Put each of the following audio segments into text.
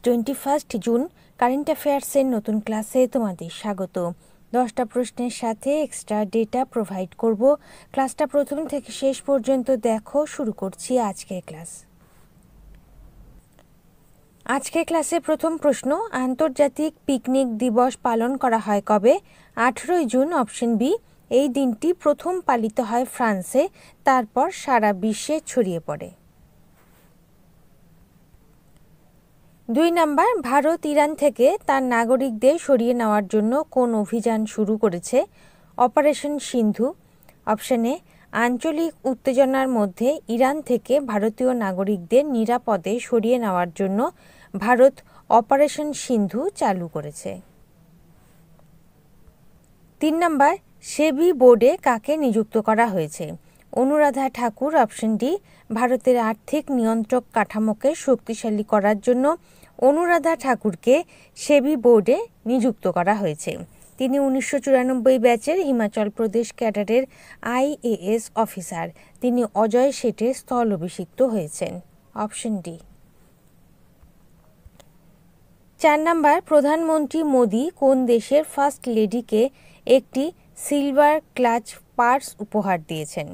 21 June current অ্যাফেয়ার্সের নতুন ক্লাসে তোমাদের স্বাগত। 10টা প্রশ্নের সাথে এক্সট্রা ডেটা প্রোভাইড করব। ক্লাসটা প্রথম থেকে শেষ পর্যন্ত দেখো। শুরু করছি আজকের ক্লাস। আজকের ক্লাসে প্রথম প্রশ্ন, আন্তর্জাতিক পিকনিক দিবস পালন করা হয় কবে? 18 জুন, অপশন বি। এই দিনটি প্রথম পালিত হয় ফ্রান্সে, তারপর সারা বিশ্বে ছড়িয়ে পড়ে। 2 নাম্বার, ভারত ইরান থেকে তার নাগরিকদের সরিয়ে নেওয়ার জন্য কোন অভিযান শুরু করেছে? Operation Sindhu. অপশন এ, আঞ্চলিক উত্তেজনার মধ্যে ইরান থেকে ভারতীয় নাগরিকদের নিরাপদে সরিয়ে নেওয়ার জন্য ভারত অপারেশন সিন্ধু চালু করেছে। 3 নাম্বার, সেবি বোর্ডে কাকে নিযুক্ত করা হয়েছে? অনুরাধা ঠাকুর। Option D. ভারতের আর্থিক নিয়ন্ত্রক কাঠামোকে শক্তিশালী করার জন্য অনুরাধা ঠাকুরকে সেবি বোর্ডে নিযুক্ত করা হয়েছে। তিনি 1994 ব্যাচের হিমাচল প্রদেশ ক্যাডারের IAS অফিসার। তিনি অজয় শেঠের স্থল অভিষিক্ত হয়েছেন। Option D. 4 নাম্বার, প্রধানমন্ত্রী মোদি কোন দেশের ফার্স্ট লেডিকে একটি সিলভার ক্লাচ পার্স উপহার দিয়েছেন?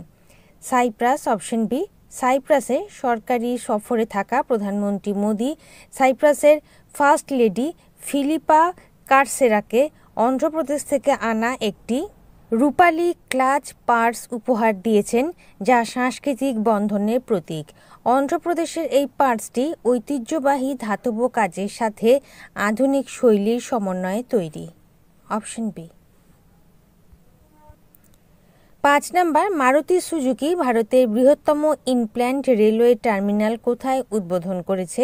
সাইপ্রাস। Option B. সাইপ্রাসে সরকারি সফরে থাকা প্রধানমন্ত্রী মোদি সাইপ্রাসের ফার্স্ট লেডি ফিলিপা কারসেরাকে অন্ধ্রপ্রদেশ থেকে আনা একটি রূপালী ক্লাচ পার্স উপহার দিয়েছেন, যা সাংস্কৃতিক বন্ধনের প্রতীক। অন্ধ্রপ্রদেশের এই পার্সটি ঐতিহ্যবাহী ধাতব কাজের সাথে আধুনিক শৈলীর সমন্বয়ে তৈরি। Option B. 5 number, Maruti Suzuki ভারতের বৃহত্তম ইনপ্ল্যান্ট রেলওয়ে টার্মিনাল কোথায় উদ্বোধন করেছে?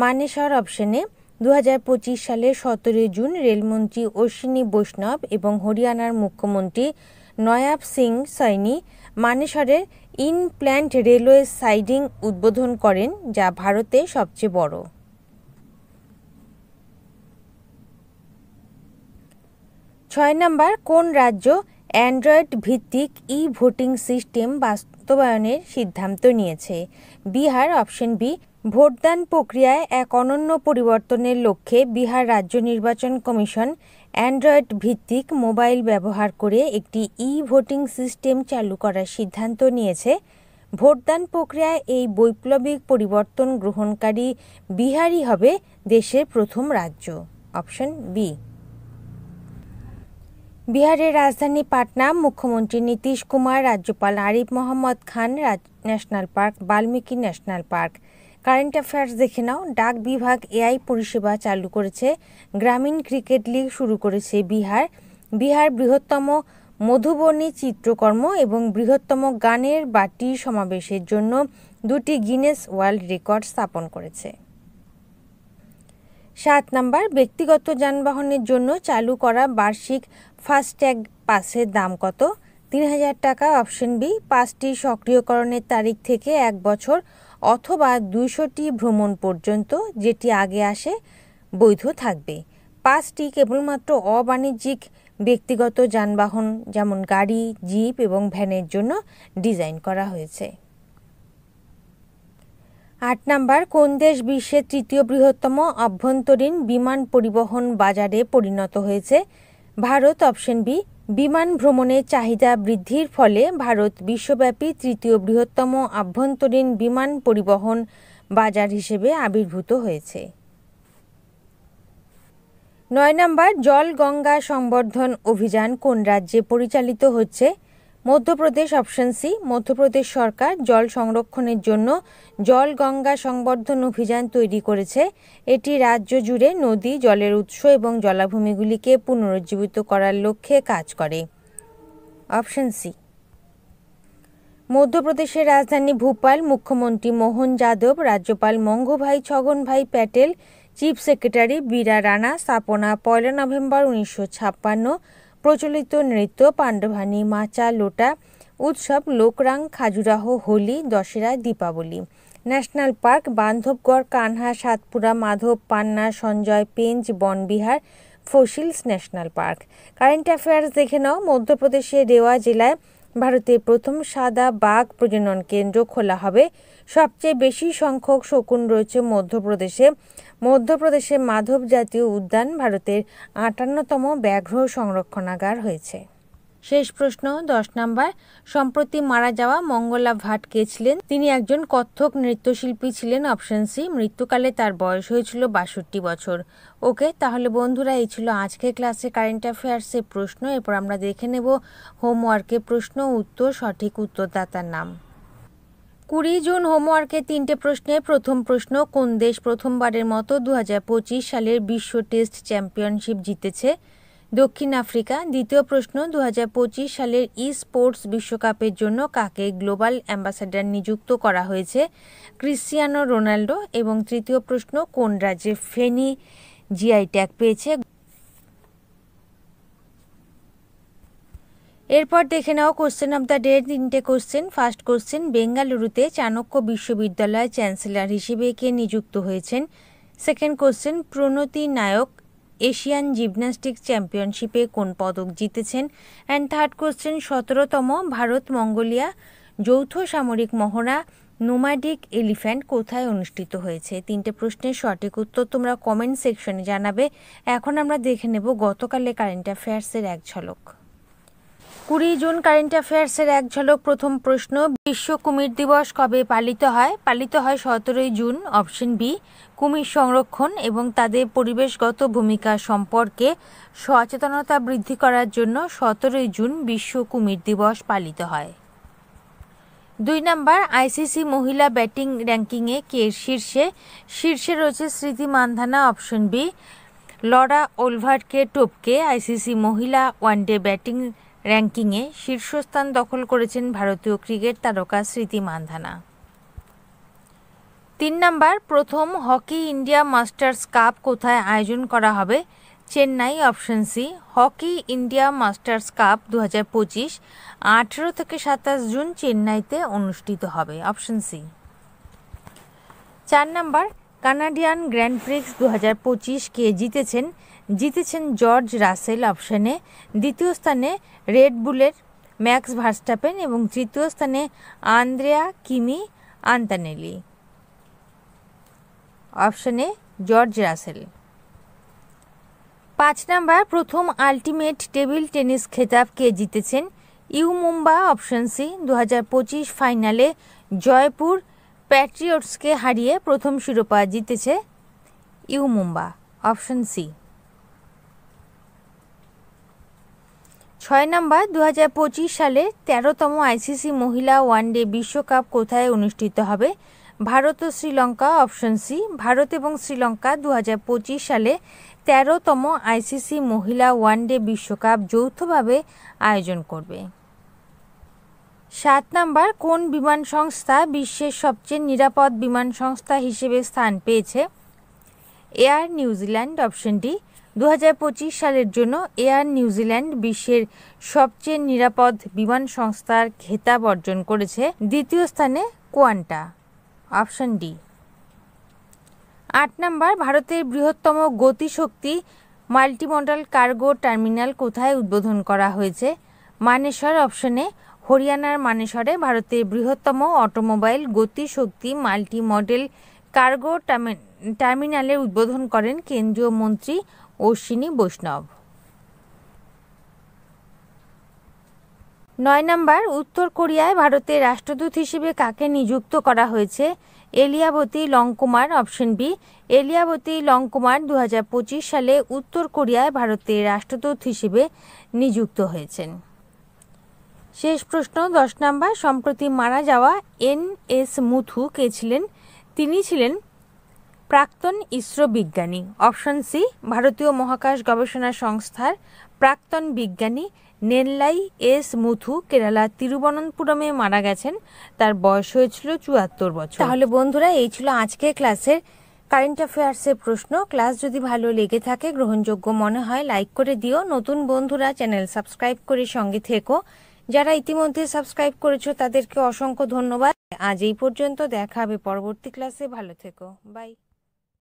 মানেসর। অপশনে 2025 সালের 17 জুন রেলমন্ত্রী অশ্বিনী বৈষ্ণব এবং হরিয়ানার মুখ্যমন্ত্রী নয়াব সিং সৈনি মানেসরের ইনপ্ল্যান্ট রেলওয়ে সাইডিং উদ্বোধন করেন, যা ভারতে সবচেয়ে বড়। 6 নাম্বার, কোন রাজ্য অ্যান্ড্রয়েড ভিত্তিক ভোটিং সিস্টেম বাস্তবায়নের সিদ্ধান্ত নিয়েছে? বিহার। Option B. ভোটদান প্রক্রিয়ায় এক অনন্য পরিবর্তনের লক্ষ্যে বিহার রাজ্য নির্বাচন কমিশন অ্যান্ড্রয়েড ভিত্তিক মোবাইল ব্যবহার করে একটি ভোটিং সিস্টেম চালু করার সিদ্ধান্ত নিয়েছে। ভোটদান প্রক্রিয়ায় এই বৈপ্লবিক পরিবর্তন গ্রহণকারী বিহারই হবে দেশের প্রথম রাজ্য। Option B. বিহারের রাজধানী পাটনা, মুখ্যমন্ত্রী নীতিশ কুমার, রাজ্যপাল Arif Mohammad Khan national park, Valmiki national park. Current affairs দেখে নাও। ডাক বিভাগ AI পরিষেবা চালু করেছে। গ্রামীণ ক্রিকেট লিগ শুরু করেছে বিহার। বিহার বৃহত্তম মধুবনী চিত্রকর্ম এবং বৃহত্তম গানের বাটি সমাবেশের জন্য 2টি গিনেস ওয়ার্ল্ড রেকর্ড স্থাপন করেছে। 7 নাম্বার, ব্যক্তিগত যানবাহনের জন্য চালু করা বার্ষিক ফাস্ট্যাগ পাসের দাম কত? 3000 টাকা। Option B. পাসটি সক্রিয়করণের তারিখ থেকে 1 বছর অথবা 200টি ভ্রমণ পর্যন্ত, যেটি আগে আসে, বৈধ থাকবে। পাসটি কেবলমাত্র অবাণিজ্যিক ব্যক্তিগত যানবাহন যেমন গাড়ি, জিপ এবং ভ্যানের জন্য ডিজাইন করা হয়েছে। 8 নাম্বার, কোন দেশ বিশ্বের 3য় বৃহত্তম অভ্যন্তরীণ বিমান পরিবহন বাজারে পরিণত হয়েছে? ভারত। Option B. বিমান ভ্রমণের চাহিদা বৃদ্ধির ফলে ভারত বিশ্বব্যাপী 3য় বৃহত্তম আভ্যন্তরীণ বিমান পরিবহন বাজার হিসেবে আবির্ভূত হয়েছে। 9 নাম্বার, জল গঙ্গা সংবর্ধন অভিযান কোন রাজ্যে পরিচালিত হচ্ছে? মধ্যপ্রদেশ। Option C. মধ্যপ্রদেশ সরকার জল সংরক্ষণের জন্য জল গঙ্গা সংবর্ধন অভিযান তৈরি করেছে। এটি রাজ্য জুড়ে নদী, জলের উৎস এবং জলাভূমিগুলিকে পুনরুজ্জীবিত করার লক্ষ্যে কাজ করে। Option C. মধ্যপ্রদেশের রাজধানী ভোপাল, মুখ্যমন্ত্রী মোহন যাদব, রাজ্যপাল মঙ্গুভাই ছগনভাই প্যাটেল, চিফ সেক্রেটারি বীরা রানা স্থাপনা 1 নভেম্বর 1956। প্রচলিত নৃত্য পাণ্ডভানি, মাচা, লোটা উৎসব, Lokrang, Khajuraho, Holi, Dussehra, Deepavali. National park Bandhavgarh, Kanha, Satpura, Madhav, Panna, Sanjay, Pench, Van Vihar, fossils national park. Current affairs দেখে নাও। মধ্যপ্রদেশের রেওয়া জেলায় ভারতের প্রথম সাদা বাঘ প্রজনন কেন্দ্র খোলা হবে। সবচেয়ে বেশি সংখ্যক শকুন রয়েছে মধ্যপ্রদেশে। মধ্যপ্রদেশে মাধব জাতীয় উদ্যান ভারতের ৫৮তম ব্যাঘ্র সংরক্ষণাগার হয়েছে। শেষ প্রশ্ন ১০ নম্বর। সম্প্রতি মারা যাওয়া মঙ্গলা ভাট কে ছিলেন? তিনি একজন কত্থক নৃত্যশিল্পী ছিলেন। Option C. মৃত্যুকালে তার বয়স হয়েছিল ৬২ বছর। ওকে, তাহলে বন্ধুরা এই ছিল আজকের ক্লাসে কারেন্ট অ্যাফেয়ার্সের প্রশ্ন। এরপর আমরা দেখে নেব হোমওয়ার্কের প্রশ্ন উত্তর, সঠিক উত্তরদাতার নাম। ২০ জুন হোমওয়ার্কের ৩টে প্রশ্নে প্রথম প্রশ্ন, কোন দেশ প্রথমবারের মতো ২০২৫ সালের বিশ্ব টেস্ট চ্যাম্পিয়নশিপ জিতেছে? দক্ষিণ আফ্রিকা। দ্বিতীয় প্রশ্ন, ২০২৫ সালের ই স্পোর্টস বিশ্বকাপের জন্য কাকে গ্লোবাল অ্যাম্বাসাডার নিযুক্ত করা হয়েছে? Cristiano Ronaldo. এবং তৃতীয় প্রশ্ন, কোন রাজ্যে ফেনী জিআই ট্যাগ পেয়েছে? এরপর দেখে নাও কোশ্চেন অব দ্য ডে। ৩টে কোশ্চেন। ফার্স্ট কোশ্চেন, বেঙ্গালুরুতে চাণক্য বিশ্ববিদ্যালয় চ্যান্সেলর হিসেবে কে নিযুক্ত হয়েছেন? Second question, Pranati Nayak Asian gymnastic চ্যাম্পিয়নশিপে কোন পদক জিতেছেন? অ্যান্ড থার্ড কোশ্চেন, ১৭তম ভারত মঙ্গোলিয়া যৌথ সামরিক মহড়া নোম্যাডিক এলিফ্যান্ট কোথায় অনুষ্ঠিত হয়েছে? ৩টে প্রশ্নের সঠিক উত্তর তোমরা কমেন্ট সেকশনে জানাবে। এখন আমরা দেখে নেব গতকালে কারেন্ট অ্যাফেয়ার্সের এক ঝলক। ২০ জুন কারেন্ট অ্যাফেয়ার্সের এক ঝলক। প্রথম প্রশ্ন, বিশ্ব কুমির দিবস কবে পালিত হয়? পালিত হয় ১৭ই জুন। Option B. কুমির সংরক্ষণ এবং তাদের পরিবেশগত ভূমিকা সম্পর্কে সচেতনতা বৃদ্ধি করার জন্য ১৭ই জুন বিশ্ব কুমির দিবস পালিত হয়। ২ নম্বর, আইসিসি মহিলা ব্যাটিং র্যাঙ্কিংয়ে কে শীর্ষে? শীর্ষে রয়েছে Smriti Mandhana. Option B. Laura ওলভার্টকে টপকে আইসিসি মহিলা ওয়ানডে ব্যাটিং র্যাঙ্কিংয়ে শীর্ষস্থান দখল করেছেন ভারতীয় ক্রিকেট তারকা স্মৃতি মান্ধানা। ৩ নম্বর, প্রথম হকি ইন্ডিয়া মাস্টার্স কাপ কোথায় আয়োজন করা হবে? Chennai. Option C. Hockey India Masters Cup ২০২৫ ১৮ থেকে ২৭ জুন চেন্নাইতে অনুষ্ঠিত হবে। Option C. ৪ number, Canadian Grand Prix ২০২৫ কে জিতেছেন? জিতেছেন জর্জ রাসেল। অপশনে। দ্বিতীয় স্থানে রেড বুলের ম্যাক্স ভার্স্টাপেন এবং তৃতীয় স্থানে আন্দ্রেয়া কিমি আন্তানেলি। অপশনে জর্জ রাসেল। ৫ নম্বর, প্রথম আল্টিমেট টেবিল টেনিস খেতাব কে জিতেছেন? ইউ মুম্বা। Option C. ২০২৫ ফাইনালে জয়পুর প্যাট্রিয়টসকে হারিয়ে প্রথম শিরোপা জিতেছে U Mumba. Option C. ৬ number, ২০২৫ সালে ১৩তম আইসিসি মহিলা ওয়ানডে বিশ্বকাপ কোথায় অনুষ্ঠিত হবে? ভারত ও শ্রীলঙ্কা। Option C. ভারত এবং শ্রীলঙ্কা ২০২৫ সালে ১৩তম আইসিসি মহিলা ওয়ানডে বিশ্বকাপ যৌথভাবে আয়োজন করবে। ৭ নম্বর, কোন বিমান সংস্থা বিশ্বের সবচেয়ে নিরাপদ বিমান সংস্থা হিসেবে স্থান পেয়েছে? Air New Zealand. Option D. ২০২৫ সালের জন্য এয়ার নিউজিল্যান্ড বিশ্বের সবচেয়ে নিরাপদ বিমান সংস্থার খেতাব অর্জন করেছে। দ্বিতীয় স্থানে কোয়ান্টা। Option D. ৮ নম্বর, ভারতের বৃহত্তম গতিশক্তি মাল্টিমডাল কার্গো টার্মিনাল কোথায় উদ্বোধন করা হয়েছে? মানেসর। অপশনে। হরিয়ানার মানেসরে ভারতের বৃহত্তম অটোমোবাইল গতিশক্তি মাল্টি মডেল কার্গো টার্মিনালের উদ্বোধন করেন কেন্দ্রীয় মন্ত্রী অশ্বিনী বৈষ্ণব। ৯ নম্বর, উত্তর কোরিয়ায় ভারতের রাষ্ট্রদূত হিসেবে কাকে নিযুক্ত করা হয়েছে? এলিয়াবতী লংকুমার। Option B. এলিয়াবতী লংকুমার ২০২৫ সালে উত্তর কোরিয়ায় ভারতের রাষ্ট্রদূত হিসেবে নিযুক্ত হয়েছেন। শেষ প্রশ্ন ১০ নম্বর, সম্প্রতি মারা যাওয়া এন.এস. মুথু কে ছিলেন? তিনি ছিলেন প্রাক্তন ইসরো বিজ্ঞানী। Option C. ভারতীয় মহাকাশ গবেষণা সংস্থার প্রাক্তন বিজ্ঞানী নেল্লাই এস মুথু কেরালা তিরুবনন্তপুরমে মারা গেছেন। তার বয়স হয়েছিল ৭৪ বছর। তাহলে বন্ধুরা এই ছিল আজকের ক্লাসের কারেন্ট অ্যাফেয়ার্সের প্রশ্ন। ক্লাস যদি ভালো লেগে থাকে, গ্রহণযোগ্য মনে হয়, লাইক করে দিও। নতুন বন্ধুরা চ্যানেল সাবস্ক্রাইব করে সঙ্গে থেকো। যারা ইতিমধ্যে সাবস্ক্রাইব করেছো তাদেরকে অসংখ্য ধন্যবাদ। আজ এই পর্যন্ত, দেখা হবে পরবর্তী ক্লাসে। ভালো থেকো। বাই।